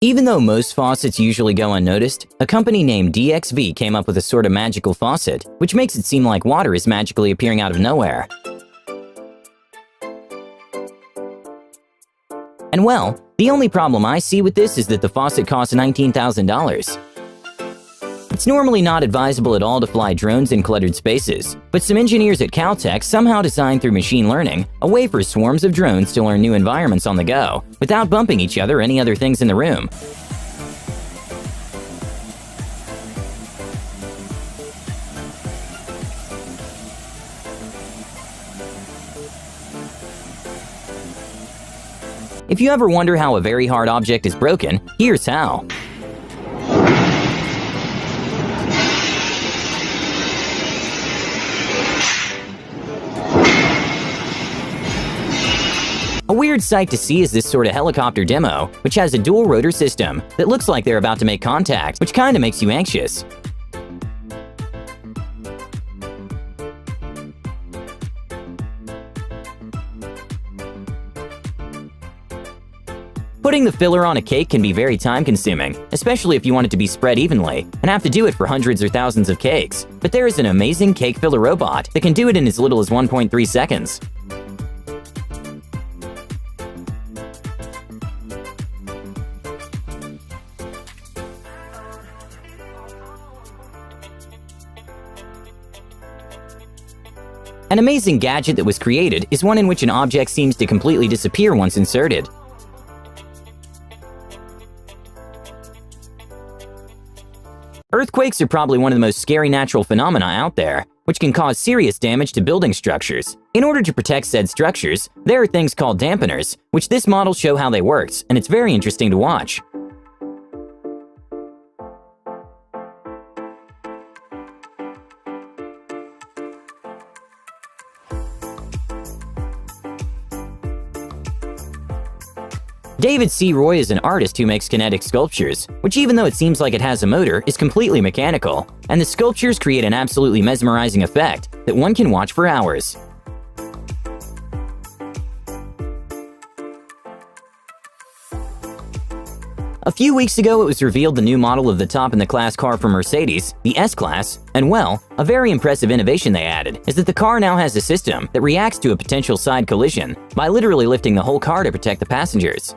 Even though most faucets usually go unnoticed, a company named DXV came up with a sort of magical faucet, which makes it seem like water is magically appearing out of nowhere. And well, the only problem I see with this is that the faucet costs $19,000. It's normally not advisable at all to fly drones in cluttered spaces, but some engineers at Caltech somehow designed through machine learning a way for swarms of drones to learn new environments on the go, without bumping each other or any other things in the room. If you ever wonder how a very hard object is broken, here's how. A weird sight to see is this sort of helicopter demo, which has a dual rotor system that looks like they're about to make contact, which kinda makes you anxious. Putting the filler on a cake can be very time-consuming, especially if you want it to be spread evenly, and have to do it for hundreds or thousands of cakes. But there is an amazing cake filler robot that can do it in as little as 1.3 seconds. An amazing gadget that was created is one in which an object seems to completely disappear once inserted. Earthquakes are probably one of the most scary natural phenomena out there, which can cause serious damage to building structures. In order to protect said structures, there are things called dampeners, which this model show how they works, and it's very interesting to watch. David C. Roy is an artist who makes kinetic sculptures, which even though it seems like it has a motor, is completely mechanical, and the sculptures create an absolutely mesmerizing effect that one can watch for hours. A few weeks ago, it was revealed the new model of the top-in-the-class car from Mercedes, the S-Class, and well, a very impressive innovation they added is that the car now has a system that reacts to a potential side collision by literally lifting the whole car to protect the passengers.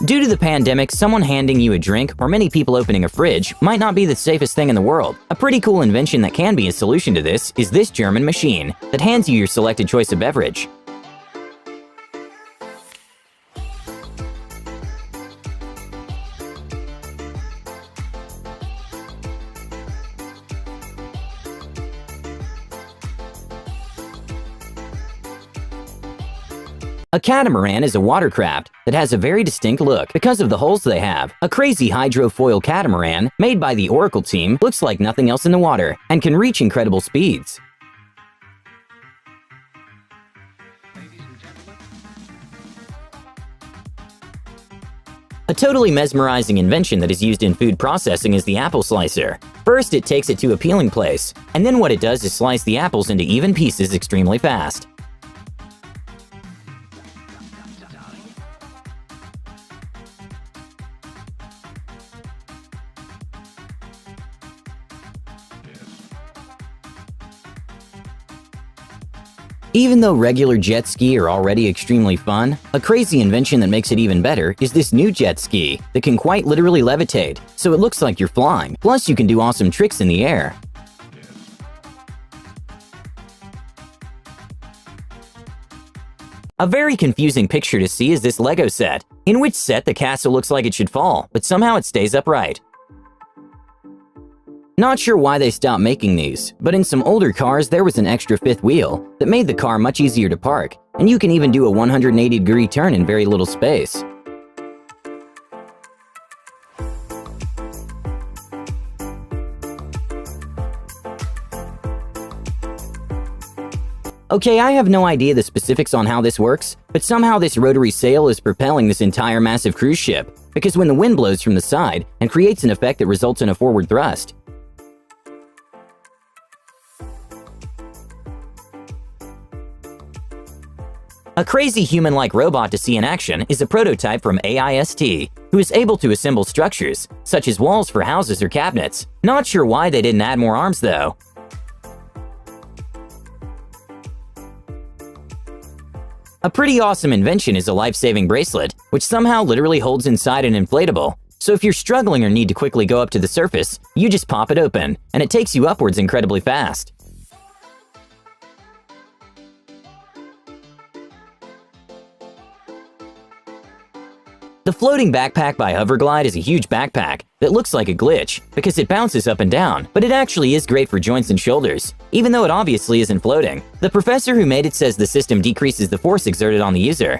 Due to the pandemic, someone handing you a drink or many people opening a fridge might not be the safest thing in the world. A pretty cool invention that can be a solution to this is this German machine that hands you your selected choice of beverage. A catamaran is a watercraft that has a very distinct look because of the holes they have. A crazy hydrofoil catamaran made by the Oracle team looks like nothing else in the water and can reach incredible speeds. A totally mesmerizing invention that is used in food processing is the apple slicer. First, it takes it to a peeling place, and then what it does is slice the apples into even pieces extremely fast. Even though regular jet ski are already extremely fun, a crazy invention that makes it even better is this new jet ski that can quite literally levitate, so it looks like you're flying. Plus, you can do awesome tricks in the air. A very confusing picture to see is this Lego set, in which set the castle looks like it should fall, but somehow it stays upright. Not sure why they stopped making these, but in some older cars there was an extra fifth wheel that made the car much easier to park, and you can even do a 180-degree turn in very little space. Okay, I have no idea the specifics on how this works, but somehow this rotary sail is propelling this entire massive cruise ship, because when the wind blows from the side and creates an effect that results in a forward thrust. A crazy human-like robot to see in action is a prototype from AIST, who is able to assemble structures, such as walls for houses or cabinets. Not sure why they didn't add more arms though. A pretty awesome invention is a life-saving bracelet, which somehow literally holds inside an inflatable. So if you're struggling or need to quickly go up to the surface, you just pop it open, and it takes you upwards incredibly fast. The floating backpack by Hoverglide is a huge backpack that looks like a glitch because it bounces up and down, but it actually is great for joints and shoulders, even though it obviously isn't floating. The professor who made it says the system decreases the force exerted on the user.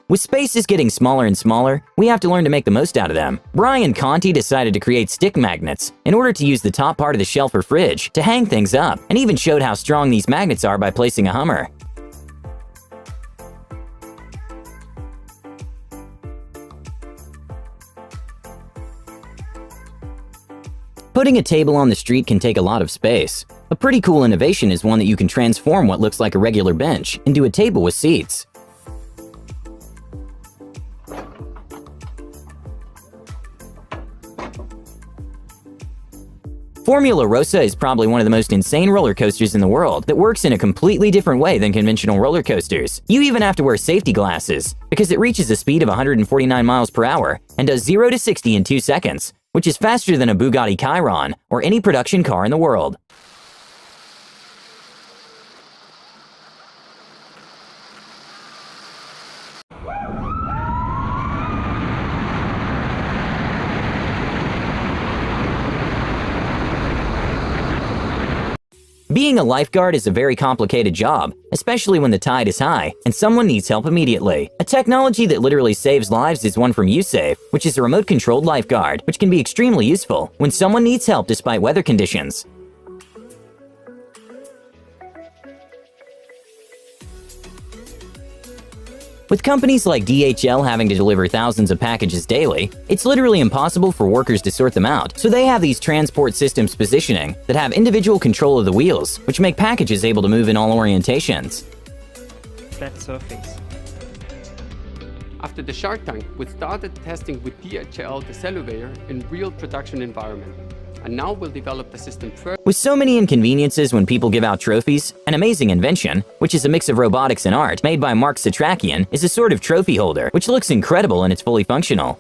With spaces getting smaller and smaller, we have to learn to make the most out of them. Brian Conti decided to create stick magnets in order to use the top part of the shelf or fridge to hang things up, and even showed how strong these magnets are by placing a Hummer. Putting a table on the street can take a lot of space. A pretty cool innovation is one that you can transform what looks like a regular bench into a table with seats. Formula Rossa is probably one of the most insane roller coasters in the world that works in a completely different way than conventional roller coasters. You even have to wear safety glasses because it reaches a speed of 149 miles per hour and does 0 to 60 in 2 seconds, which is faster than a Bugatti Chiron or any production car in the world. Being a lifeguard is a very complicated job, especially when the tide is high and someone needs help immediately. A technology that literally saves lives is one from USafe, which is a remote-controlled lifeguard, which can be extremely useful when someone needs help despite weather conditions. With companies like DHL having to deliver thousands of packages daily, it's literally impossible for workers to sort them out, so they have these transport systems positioning that have individual control of the wheels, which make packages able to move in all orientations. Flat surface. After the Shark Tank, we started testing with DHL the Celluvator in real production environment. And now we'll develop the system further. With so many inconveniences when people give out trophies, an amazing invention, which is a mix of robotics and art, made by Mark Satrakian, is a sort of trophy holder, which looks incredible and it's fully functional.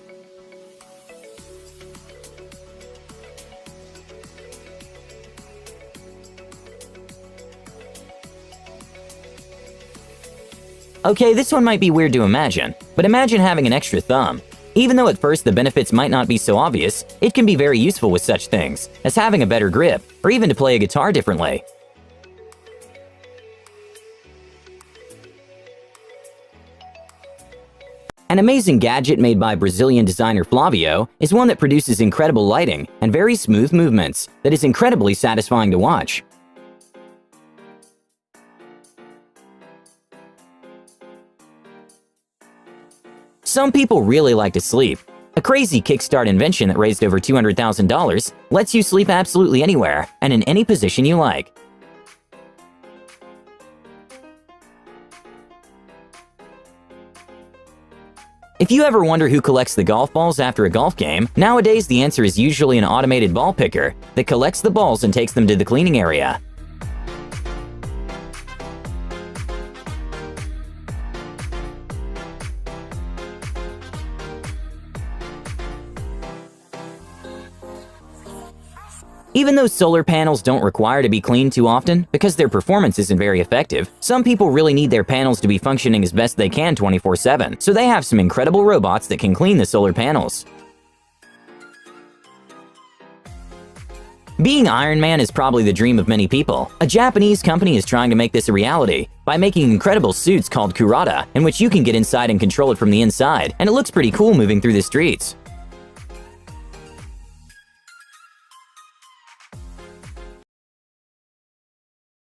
Okay, this one might be weird to imagine, but imagine having an extra thumb. Even though at first the benefits might not be so obvious, it can be very useful with such things as having a better grip, or even to play a guitar differently. An amazing gadget made by Brazilian designer Flavio is one that produces incredible lighting and very smooth movements that is incredibly satisfying to watch. Some people really like to sleep. A crazy Kickstart invention that raised over $200,000 lets you sleep absolutely anywhere and in any position you like. If you ever wonder who collects the golf balls after a golf game, nowadays the answer is usually an automated ball picker that collects the balls and takes them to the cleaning area. Even though solar panels don't require to be cleaned too often because their performance isn't very effective, some people really need their panels to be functioning as best they can 24/7, so they have some incredible robots that can clean the solar panels. Being Iron Man is probably the dream of many people. A Japanese company is trying to make this a reality by making incredible suits called Kurata, in which you can get inside and control it from the inside, and it looks pretty cool moving through the streets.